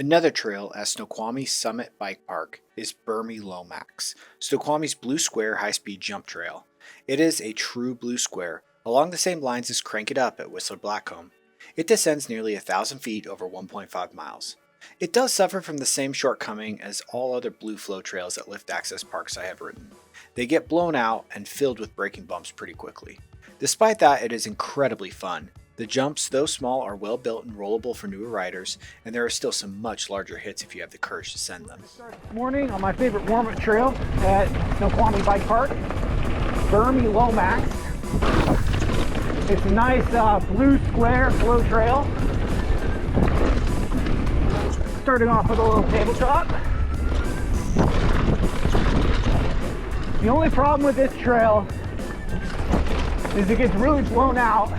Another trail at Snoqualmie Summit Bike Park is Bermy Lomax, Snoqualmie's blue square high-speed jump trail. It is a true blue square, along the same lines as Crank It Up at Whistler Blackcomb. It descends nearly 1,000 feet over 1.5 miles. It does suffer from the same shortcoming as all other blue flow trails at lift access parks I have ridden. They get blown out and filled with braking bumps pretty quickly. Despite that, it is incredibly fun. The jumps, though small, are well built and rollable for newer riders, and there are still some much larger hits if you have the courage to send them. This morning on my favorite warm-up trail at Snoqualmie Bike Park, Bermy Lomax. It's a nice blue square flow trail. Starting off with a little tabletop. The only problem with this trail is it gets really blown out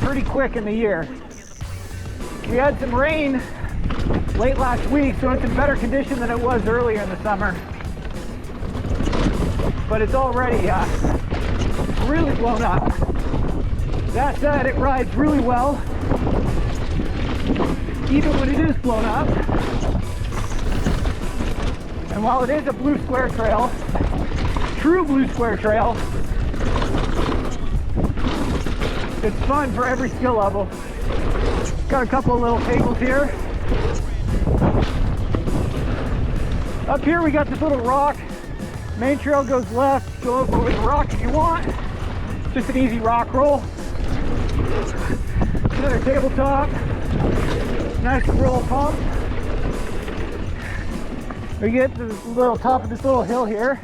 pretty quick in the year. We had some rain late last week, so it's in better condition than it was earlier in the summer. But it's already really blown up. That said, it rides really well, even when it is blown up. And while it is a blue square trail, true blue square trail, it's fun for every skill level. Got a couple of little tables here. Up here we got this little rock. Main trail goes left. Go over with the rock if you want. Just an easy rock roll. Another tabletop. Nice roll pump. We get to the little top of this little hill here.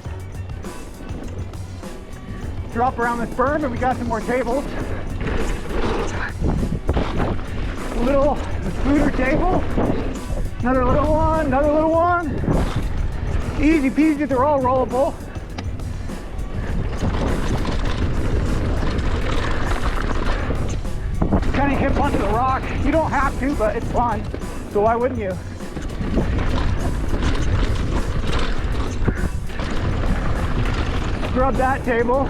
Drop around this berm and we got some more tables. Little scooter table, another little one, easy peasy, they're all rollable. Kind of hip onto the rock, you don't have to, but it's fun, so why wouldn't you? Scrub that table,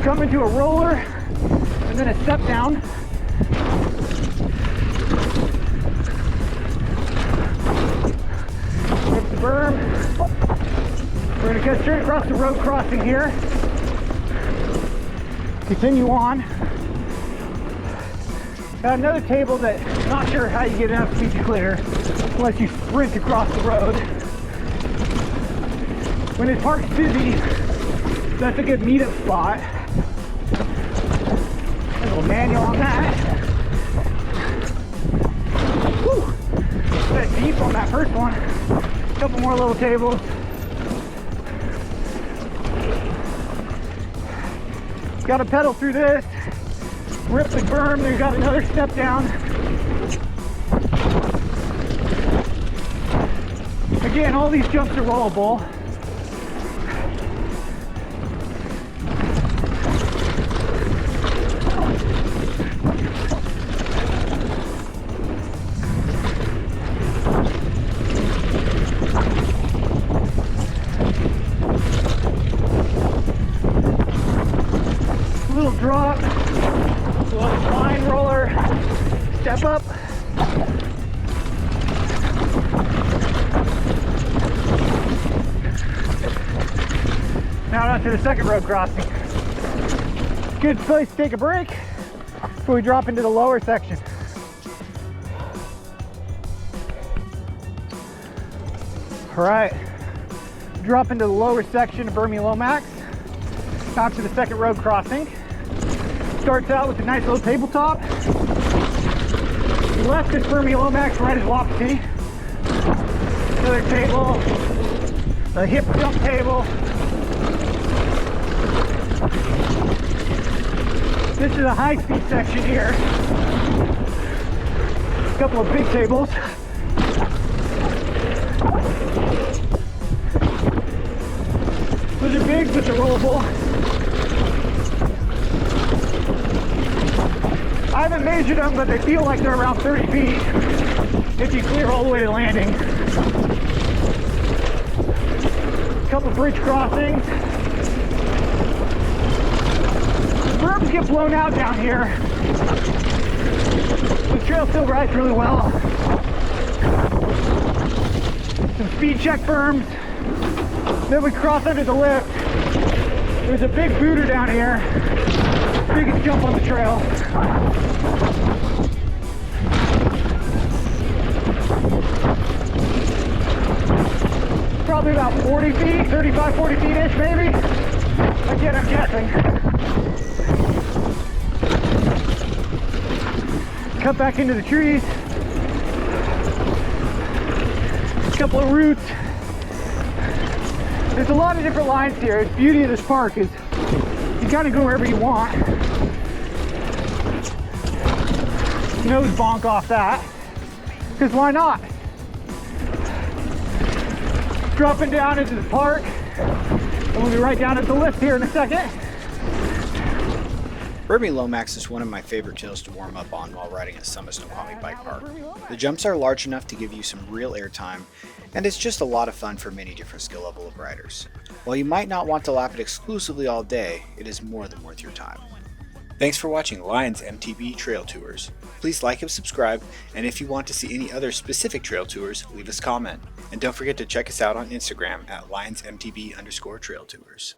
come into a roller, and then a step down. Berm. We're going to get straight across the road crossing here. Continue on. Got another table that I'm not sure how you get enough to be clear unless you sprint across the road. When this park's busy, that's a good meetup spot. A little manual on that. Whew. Got deep on that first one. Couple more little tables. Got to pedal through this, rip the berm, then you got another step down. Again, all these jumps are rollable. Little drop, little line roller, step up. Now on to the second road crossing. Good place to take a break before we drop into the lower section. All right, drop into the lower section of Bermy Lomax. Out to the second road crossing. Starts out with a nice little tabletop. Left is Bermy Lomax, right is Wapiti. Another table, a hip jump table. This is a high-speed section here. A couple of big tables. Those are big, but they're rollable. I haven't measured them, but they feel like they're around 30 feet if you clear all the way to landing. A couple bridge crossings. The berms get blown out down here. The trail still rides really well. speed check berms. Then we cross under the lift. There's a big booter down here. Biggest jump on the trail. Probably about 40 feet, 35, 40 feet-ish maybe. Again, I'm guessing. Cut back into the trees. A couple of roots. There's a lot of different lines here. The beauty of this park is you kind of go wherever you want. Nose bonk off that, because why not? Dropping down into the park, and we'll be right down at the lift here in a second. Bermy Lomax is one of my favorite trails to warm up on while riding at Summit Snoqualmie Bike Park. The jumps are large enough to give you some real airtime, and it's just a lot of fun for many different skill level of riders. While you might not want to lap it exclusively all day, it is more than worth your time. Thanks for watching Lions MTB Trail Tours. Please like and subscribe, and if you want to see any other specific trail tours, leave us a comment. And don't forget to check us out on Instagram at lionsmtb_trail tours.